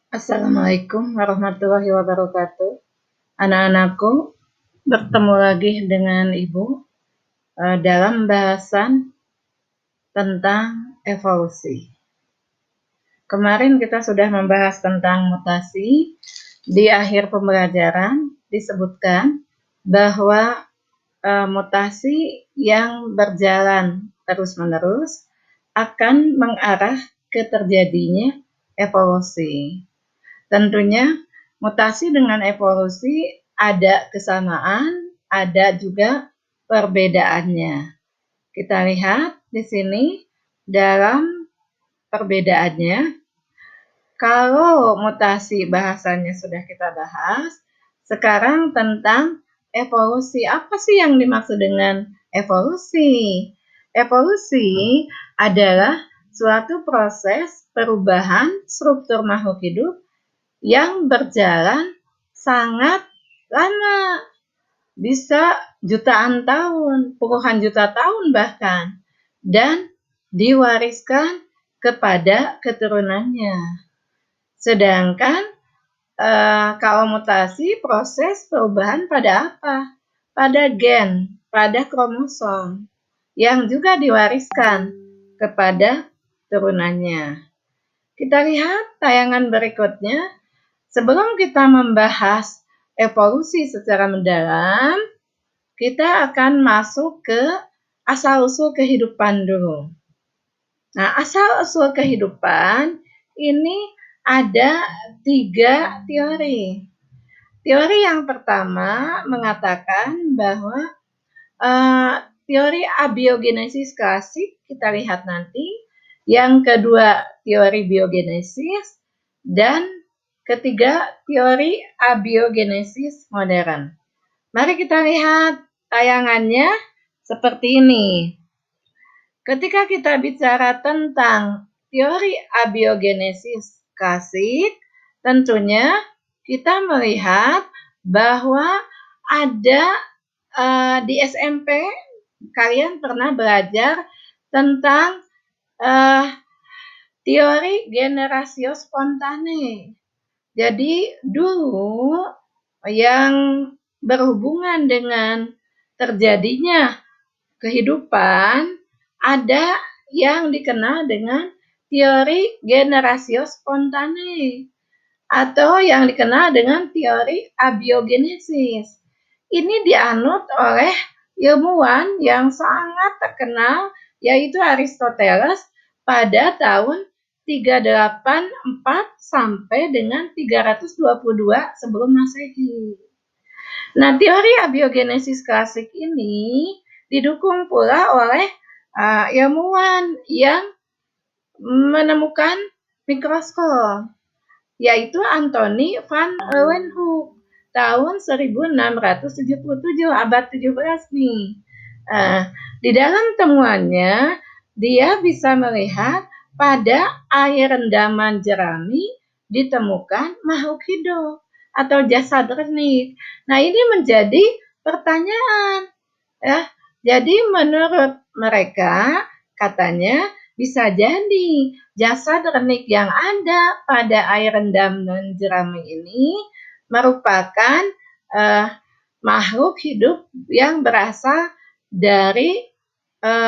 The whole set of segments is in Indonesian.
Assalamualaikum warahmatullahi wabarakatuh. Anak-anakku, bertemu lagi dengan Ibu dalam bahasan tentang evolusi. Kemarin kita sudah membahas tentang mutasi. Di akhir pembelajaran disebutkan bahwa mutasi yang berjalan terus-menerus akan mengarah ke terjadinya evolusi. Tentunya mutasi dengan evolusi ada kesamaan, ada juga perbedaannya. Kita lihat di sini dalam perbedaannya. Kalau mutasi bahasanya sudah kita bahas, sekarang tentang evolusi. Apa sih yang dimaksud dengan evolusi? Evolusi adalah suatu proses perubahan struktur makhluk hidup yang berjalan sangat lama, bisa jutaan tahun, puluhan juta tahun bahkan, dan diwariskan kepada keturunannya. Sedangkan kalau mutasi, proses perubahan pada apa? Pada gen, pada kromosom, yang juga diwariskan kepada turunannya. Kita lihat tayangan berikutnya. Sebelum kita membahas evolusi secara mendalam, kita akan masuk ke asal-usul kehidupan dulu. Nah, asal-usul kehidupan ini ada 3 teori. Teori yang pertama mengatakan bahwa teori abiogenesis klasik, kita lihat nanti. Yang kedua, teori biogenesis. Dan ketiga, teori abiogenesis modern. Mari kita lihat tayangannya seperti ini. Ketika kita bicara tentang teori abiogenesis klasik, tentunya kita melihat bahwa ada di SMP kalian pernah belajar tentang teori generatio spontane. Jadi dulu yang berhubungan dengan terjadinya kehidupan ada yang dikenal dengan teori generatio spontane atau yang dikenal dengan teori abiogenesis. Ini dianut oleh ilmuwan yang sangat terkenal yaitu Aristoteles pada tahun 384 sampai dengan 322 sebelum Masehi. Nah, teori abiogenesis klasik ini didukung pula oleh ilmuwan yang menemukan mikroskop, yaitu Antony van Leeuwenhoek tahun 1677, abad 17 nih. Di dalam temuannya, dia bisa melihat pada air rendaman jerami ditemukan makhluk hidup atau jasad renik. Nah, ini menjadi pertanyaan. Ya, jadi menurut mereka, katanya bisa jadi jasad renik yang ada pada air rendaman jerami ini merupakan makhluk hidup yang berasal dari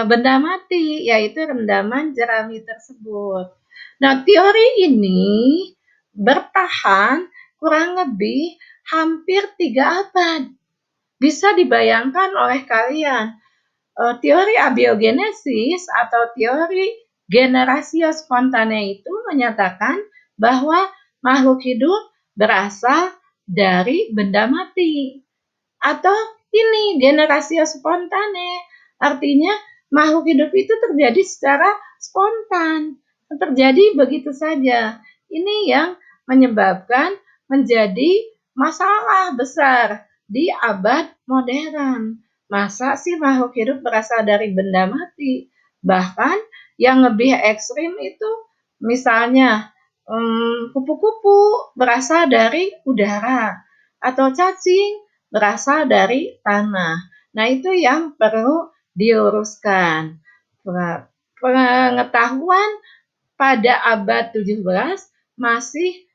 benda mati, yaitu rendaman jerami tersebut. Nah, teori ini bertahan kurang lebih hampir 3 abad. Bisa dibayangkan oleh kalian, teori abiogenesis atau teori generatio spontane itu menyatakan bahwa makhluk hidup berasal dari benda mati. Atau ini generatio spontane, artinya makhluk hidup itu terjadi secara spontan, terjadi begitu saja. Ini yang menyebabkan menjadi masalah besar di abad modern. Masa sih makhluk hidup berasal dari benda mati? Bahkan yang lebih ekstrim itu misalnya kupu-kupu berasal dari udara atau cacing berasal dari tanah. Nah, itu yang perlu diluruskan. Pengetahuan pada abad 17 masih